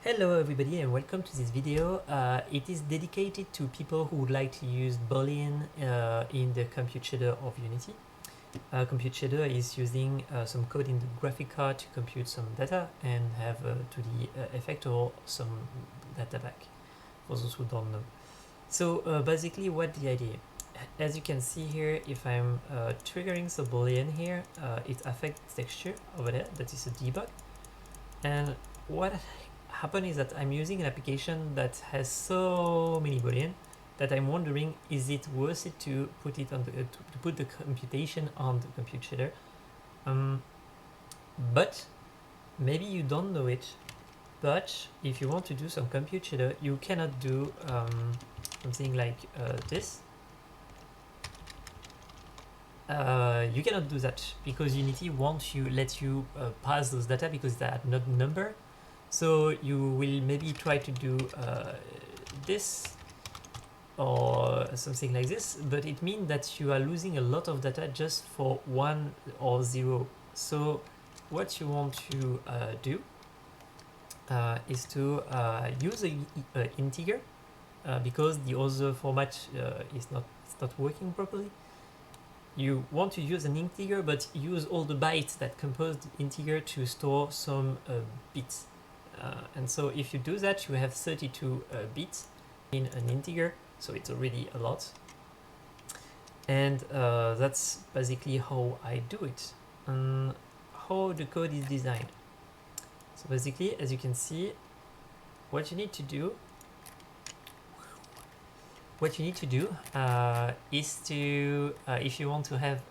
Hello everybody and welcome to this video. It is dedicated to people who would like to use Boolean in the compute shader of Unity. Compute shader is using some code in the graphic card to compute some data and have 2D effect or some data back, for those who don't know. So basically what the idea? As you can see here, if I'm triggering the Boolean here, it affects texture over there, that is a debug. And what happen is that I'm using an application that has so many Boolean that I'm wondering, is it worth it to put it on the to put the computation on the compute shader? But maybe you don't know it. But if you want to do some compute shader, you cannot do something like this. You cannot do that because Unity won't let you pass those data because they are not number. So you will maybe try to do this or something like this, but it means that you are losing a lot of data just for 1 or 0. So what you want to do is to use a integer because the other format is not working properly. You want to use an integer, but use all the bytes that compose the integer to store some bits. And so if you do that, you have 32 bits in an integer, so it's already a lot. And that's basically how I do it. And how the code is designed. So basically, as you can see, what you need to do is to, if you want to have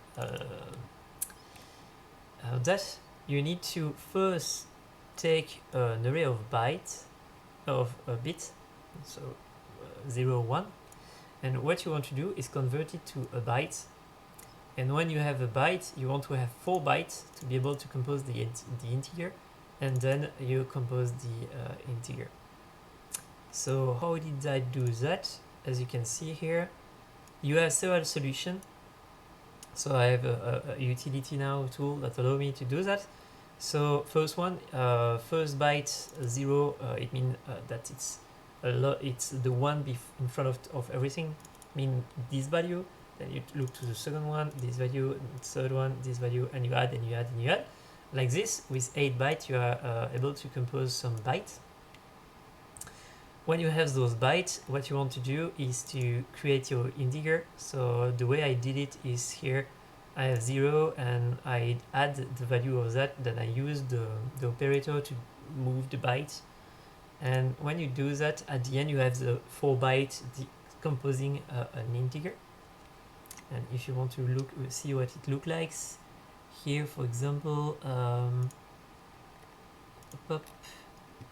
that, you need to first take an array of bytes of a bit, so 0, 1, and what you want to do is convert it to a byte. And when you have a byte, you want to have 4 bytes to be able to compose the integer, and then you compose the integer. So how did I do that? As you can see here, you have several solutions. So I have a utility now tool that allow me to do that. So first one, first byte 0, it means that it's the one in front of everything, mean this value. Then you look to the second one, this value, third one, this value, and you add and you add and you add. Like this, with 8 bytes, you are able to compose some bytes. When you have those bytes, what you want to do is to create your integer. So the way I did it is here, I have 0 and I add the value of that, then I use the operator to move the byte. And when you do that, at the end you have the 4 bytes composing an integer. And if you want to see what it looks like, here for example,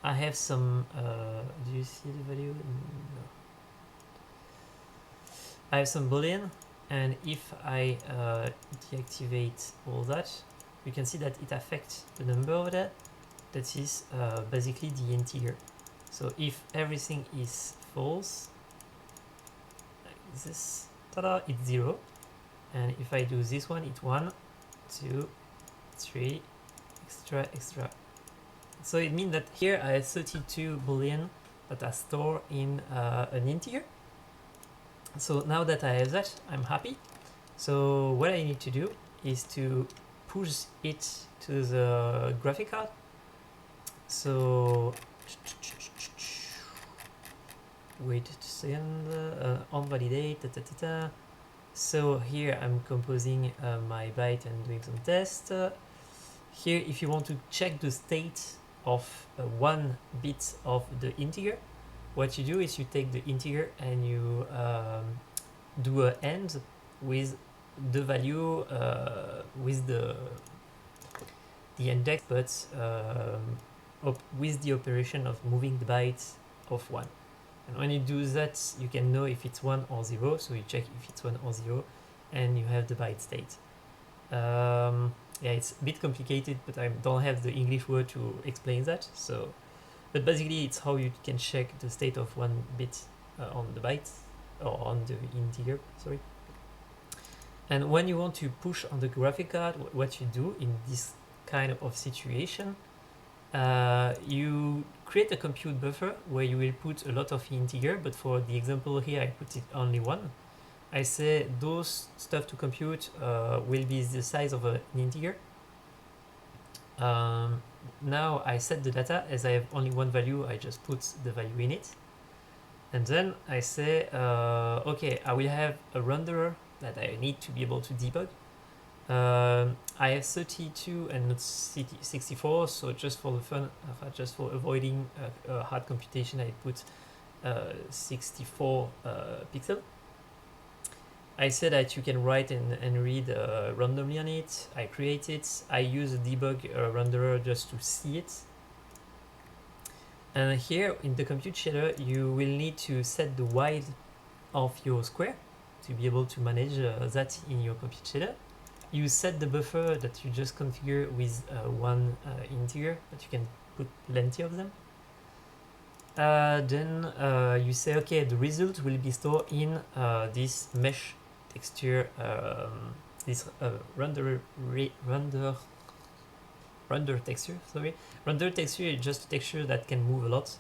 I have some, do you see the value? No. I have some Boolean, and if I deactivate all that, you can see that it affects the number of that. That is basically the integer. So if everything is false, like this, tada, it's 0. And if I do this one, it's 1, 2, 3, extra. So it means that here I have 32 Boolean that are stored in an integer. So now that I have that, I'm happy. So what I need to do is to push it to the graphic card. So wait a second, on validate, So here I'm composing my byte and doing some tests. Here, if you want to check the state of 1 bit of the integer, what you do is you take the integer and you do an AND with the value with the index, but with the operation of moving the bytes of 1. And when you do that, you can know if it's 1 or 0, so you check if it's 1 or 0, and you have the byte state. Yeah, it's a bit complicated, but I don't have the English word to explain that. So, but basically, it's how you can check the state of 1 bit on the bytes or on the integer. Sorry. And when you want to push on the graphic card, what you do in this kind of situation you create a compute buffer where you will put a lot of integer, but for the example here I put it only one. I say those stuff to compute will be the size of an integer. Now I set the data. As I have only one value, I just put the value in it. And then I say, okay, I will have a renderer that I need to be able to debug. I have 32 and not 64, so just for the fun, just for avoiding hard computation, I put 64 pixel. I said that you can write and read randomly on it. I create it. I use a debug renderer just to see it. And here in the compute shader, you will need to set the width of your square to be able to manage that in your compute shader. You set the buffer that you just configure with one integer, but you can put plenty of them. Then you say, okay, the result will be stored in this mesh texture, this render texture. Sorry, render texture is just a texture that can move a lot.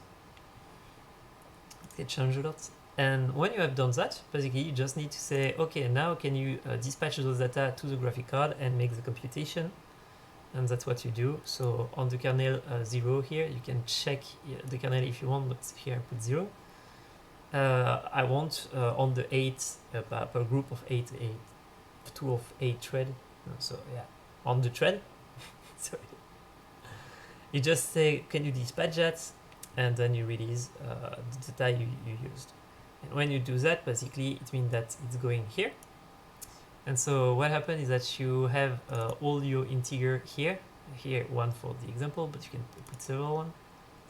It can change a lot. And when you have done that, basically you just need to say, okay, now can you dispatch those data to the graphic card and make the computation? And that's what you do. So on the kernel 0 here, you can check the kernel if you want, but here I put 0. I want on the 8 per group of 8, 2 of 8 thread. So yeah, on the thread. Sorry. You just say, can you dispatch that? And then you release the data you used. And when you do that, basically it means that it's going here. And so what happens is that you have all your integer here one for the example, but you can put several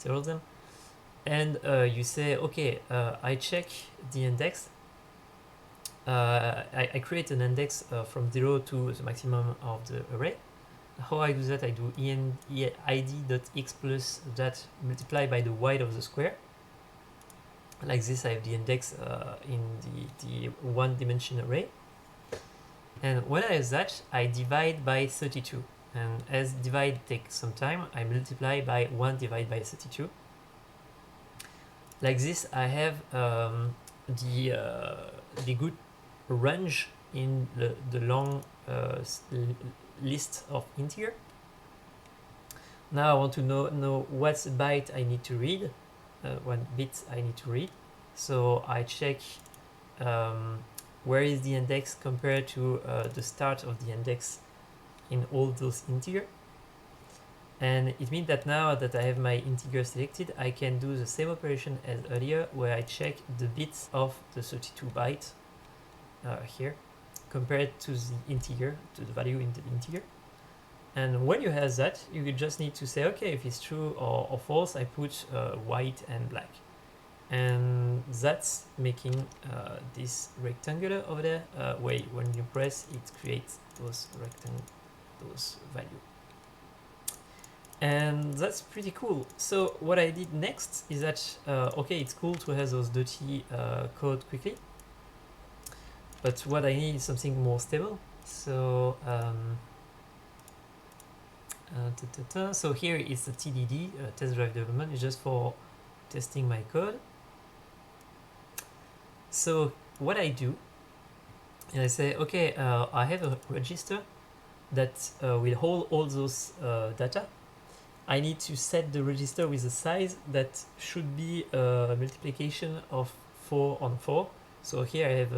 of them. And you say, okay, I check the index. I create an index from 0 to the maximum of the array. How I do that? I do id.x plus that multiplied by the width of the square. Like this, I have the index in the one-dimension array. And when I have that, I divide by 32. And as divide takes some time, I multiply by 1 divided by 32. Like this, I have the good range in the long list of integer. Now I want to know what byte I need to read, what bit I need to read. So I check where is the index compared to the start of the index in all those integer. And it means that now that I have my integer selected, I can do the same operation as earlier, where I check the bits of the 32 byte here compared to the integer, to the value in the integer. And when you have that, you just need to say, okay, if it's true or false, I put white and black. And that's making this rectangular over there, where when you press, it creates those value. And that's pretty cool. So what I did next is that, okay, it's cool to have those dirty code quickly, but what I need is something more stable. So so here is the TDD, test drive development. It's just for testing my code. So what I do, and I say, okay, I have a register that will hold all those data. I need to set the register with a size that should be a multiplication of 4 on 4. So here I have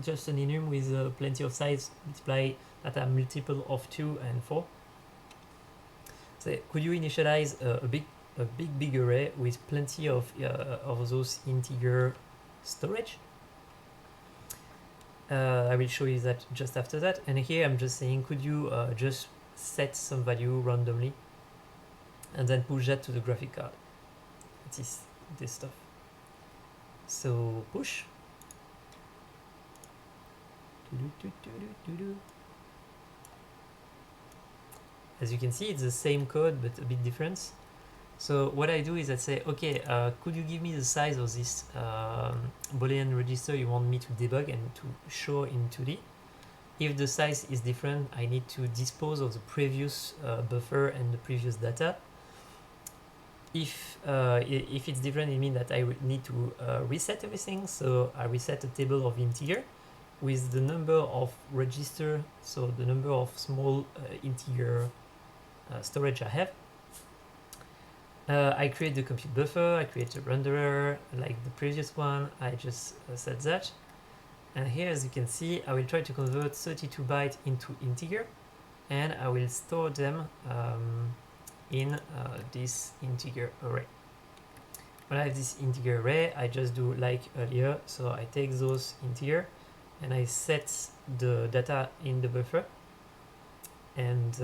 just an enum with plenty of size, multiply data multiple of 2 and 4. So could you initialize a big array with plenty of those integer storage? I will show you that just after that. And here I'm just saying, could you just set some value randomly and then push that to the graphic card. It is this stuff. So push. As you can see, it's the same code but a bit different. So what I do is I say, okay, could you give me the size of this Boolean register you want me to debug and to show in 2D? If the size is different, I need to dispose of the previous buffer and the previous data. If it's different, it means that I would need to reset everything. So I reset a table of integer with the number of register, so the number of small integer storage I have. I create the compute buffer, I create a renderer like the previous one, I just set that. And here, as you can see, I will try to convert 32 bytes into integer, and I will store them in this integer array. When I have this integer array, I just do like earlier, so I take those integer and I set the data in the buffer, and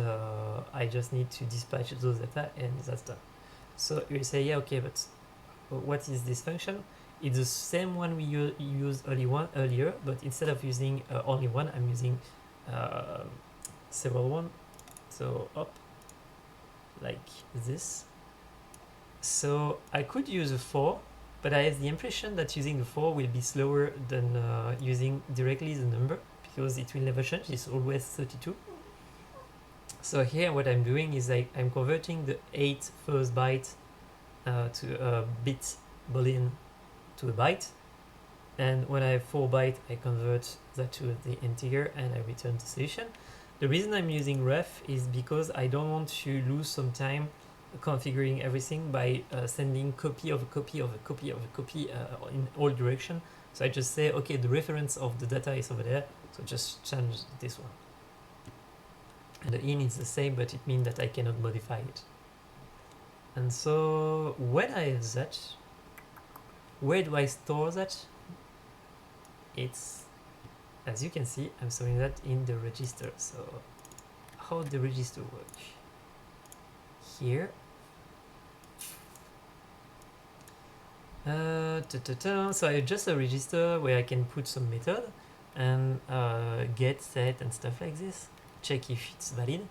I just need to dispatch those data, and that's done. So you say, yeah, okay, but what is this function? It's the same one we used earlier, but instead of using only one, I'm using several one. So up like this. So I could use a 4, but I have the impression that using the 4 will be slower than using directly the number, because it will never change, it's always 32. So here what I'm doing is I'm converting the 8 first byte to a bit Boolean to a byte, and when I have 4 byte, I convert that to the integer and I return the solution. The reason I'm using ref is because I don't want to lose some time configuring everything by sending copy of a copy of a copy of a copy in all direction. So I just say, okay, the reference of the data is over there, so just change this one. And the in is the same, but it means that I cannot modify it. And so when I have that, where do I store that? It's, as you can see, I'm storing that in the register. So how the register work? Here. So I just a register where I can put some method and get, set, and stuff like this. Check if it's valid.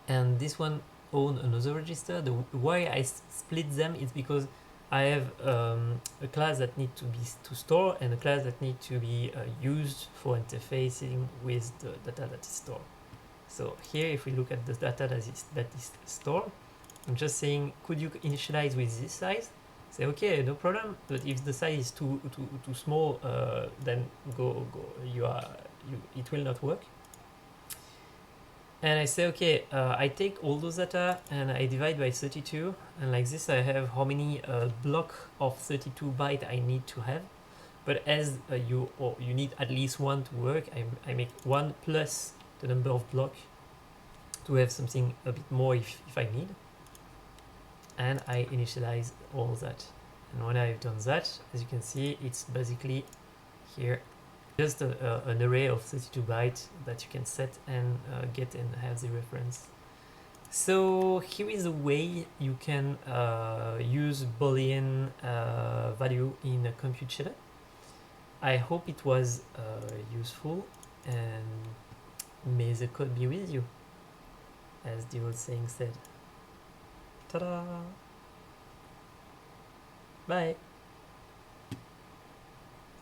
And this one own another register. The why I split them is because I have a class that need to store and a class that need to be used for interfacing with the data that is stored. So here, if we look at the data that is stored, I'm just saying, could you initialize with this size? Say, okay, no problem. But if the size is too small, then go. It will not work. And I say, okay, I take all those data and I divide by 32, and like this I have how many block of 32 byte I need to have. But as you need at least one to work, I make 1 plus the number of block to have something a bit more if I need. And I initialize all that. And when I've done that, as you can see, it's basically here just an array of 32 bytes that you can set and get and have the reference. So here is a way you can use Boolean value in a compute shader. I hope it was useful, and may the code be with you, as the old saying said. Ta-da! Bye!